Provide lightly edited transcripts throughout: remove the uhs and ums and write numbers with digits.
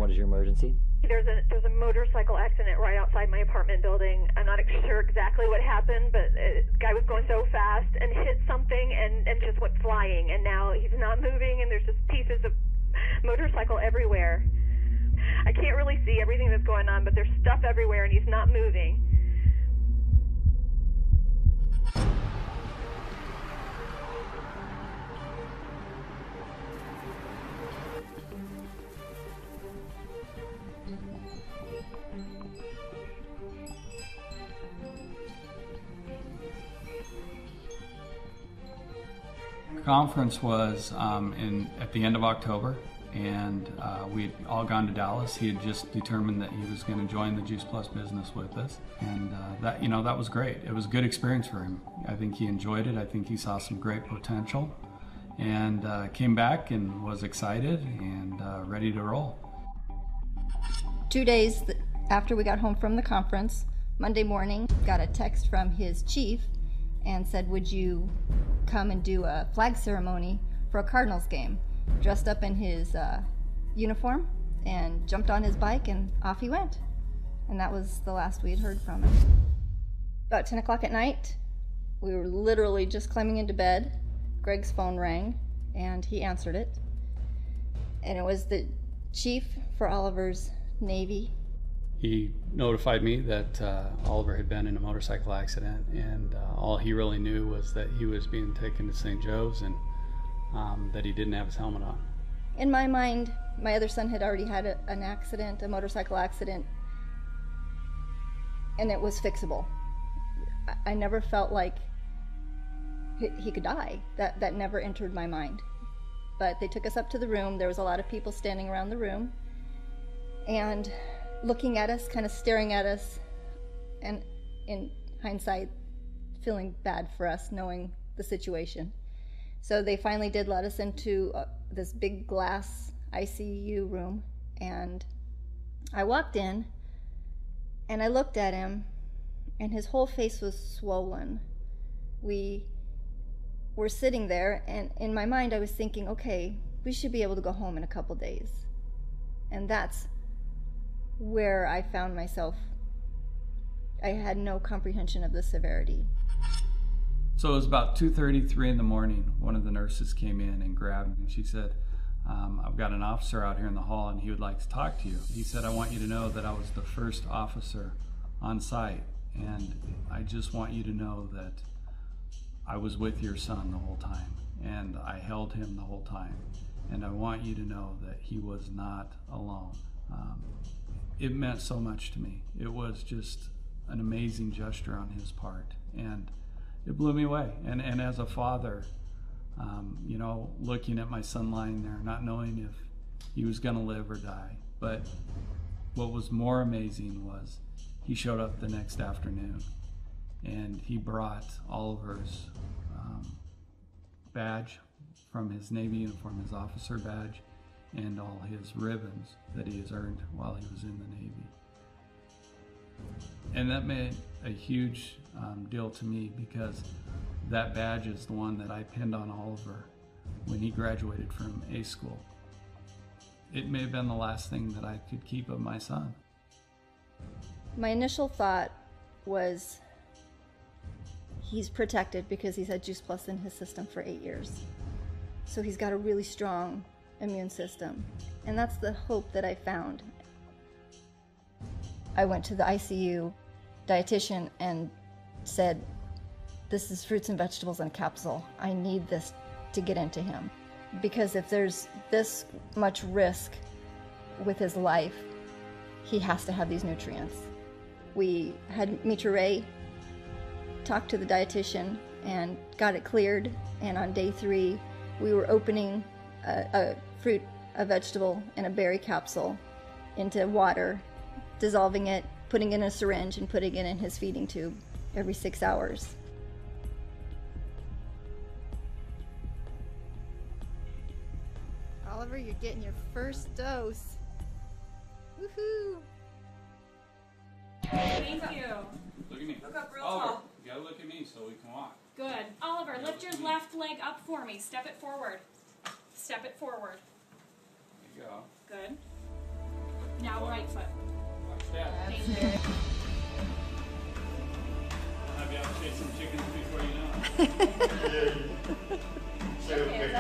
What is your emergency? There's a motorcycle accident right outside my apartment building. I'm not sure exactly what happened, but the guy was going so fast and hit something and just went flying. And now he's not moving, and there's just pieces of motorcycle everywhere. I can't really see everything that's going on, but there's stuff everywhere, and he's not moving. The conference was at the end of October, and we had all gone to Dallas. He had just determined that he was going to join the Juice Plus business with us, and that was great. It was a good experience for him. I think he enjoyed it. I think he saw some great potential, and came back and was excited and ready to roll. 2 days after we got home from the conference, Monday morning, got a text from his chief and said, would you come and do a flag ceremony for a Cardinals game? Dressed up in his uniform and jumped on his bike, and off he went. And that was the last we had heard from him. About 10 o'clock at night, we were literally just climbing into bed. Greg's phone rang, and he answered it. And it was the chief for Oliver's Navy. He notified me that Oliver had been in a motorcycle accident, and all he really knew was that he was being taken to St. Joe's, and that he didn't have his helmet on. In my mind, my other son had already had an accident, a motorcycle accident, and it was fixable. I never felt like he could die. That never entered my mind. But they took us up to the room. There was a lot of people standing around the room and looking at us, kind of staring at us, and in hindsight, feeling bad for us, knowing the situation. So they finally did let us into this big glass ICU room, and I walked in, and I looked at him, and his whole face was swollen. We were sitting there, and in my mind I was thinking, okay, we should be able to go home in a couple days. And that's where I found myself. I had no comprehension of the severity. So it was about 2:33 in the morning. One of the nurses came in and grabbed me, and she said, I've got an officer out here in the hall, and he would like to talk to you. He said, I want you to know that I was the first officer on site, and I just want you to know that I was with your son the whole time, and I held him the whole time, and I want you to know that he was not alone. It meant so much to me. It was just an amazing gesture on his part, and it blew me away. And as a father, looking at my son lying there, not knowing if he was going to live or die. But what was more amazing was he showed up the next afternoon, and he brought Oliver's badge from his Navy uniform, his officer badge, and all his ribbons that he has earned while he was in the Navy. And that made a huge deal to me, because that badge is the one that I pinned on Oliver when he graduated from A school. It may have been the last thing that I could keep of my son. My initial thought was, he's protected because he's had Juice Plus in his system for 8 years. So he's got a really strong immune system. And that's the hope that I found. I went to the ICU dietitian and said, this is fruits and vegetables in a capsule. I need this to get into him. Because if there's this much risk with his life, he has to have these nutrients. We had Mitra Ray talk to the dietitian and got it cleared, and on day 3 we were opening a fruit, a vegetable, and a berry capsule into water, dissolving it, putting it in a syringe, and putting it in his feeding tube every 6 hours. Oliver, you're getting your first dose. Woohoo! Thank you. Look at me. Look up real Oliver, tall. you gotta look at me so we can walk. Good. Oliver, lift your left leg up for me. Step it forward. Step it forward. There you go. Good. Now right foot. Watch that. Thank you. I'll have you out chase some chickens before you know it.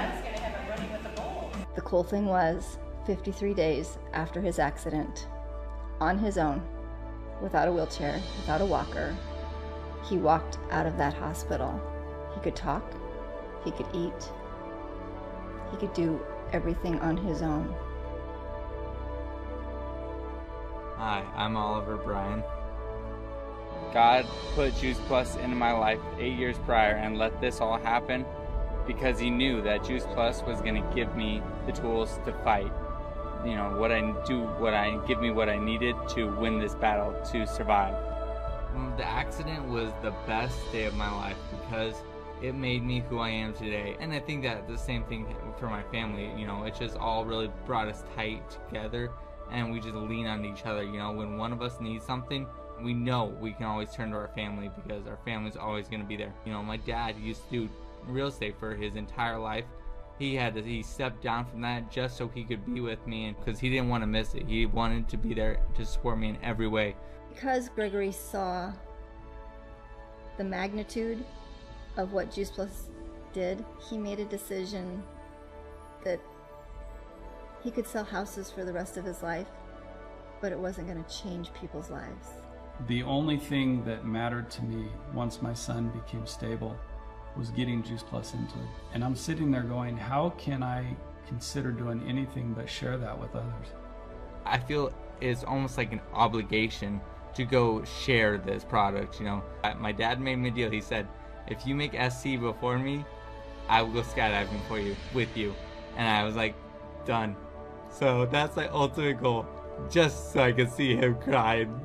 The cool thing was, 53 days after his accident, on his own, without a wheelchair, without a walker, he walked out of that hospital. He could talk, he could eat, he could do everything on his own. Hi, I'm Oliver Bryan. God put Juice Plus into my life 8 years prior and let this all happen because he knew that Juice Plus was going to give me the tools to fight. You know, give me what I needed to win this battle, to survive. The accident was the best day of my life because it made me who I am today. And I think that the same thing for my family, you know, it just all really brought us tight together and we just lean on each other. You know, when one of us needs something, we know we can always turn to our family because our family's always going to be there. You know, my dad used to do real estate for his entire life. He stepped down from that just so he could be with me, and because he didn't want to miss it. He wanted to be there to support me in every way. Because Gregory saw the magnitude of what Juice Plus did, he made a decision that he could sell houses for the rest of his life, but it wasn't going to change people's lives. The only thing that mattered to me once my son became stable was getting Juice Plus into it. And I'm sitting there going, how can I consider doing anything but share that with others? I feel it's almost like an obligation to go share this product, you know. My dad made me a deal. He said, if you make SC before me, I will go skydiving with you. And I was like, done. So that's my ultimate goal, just so I can see him crying.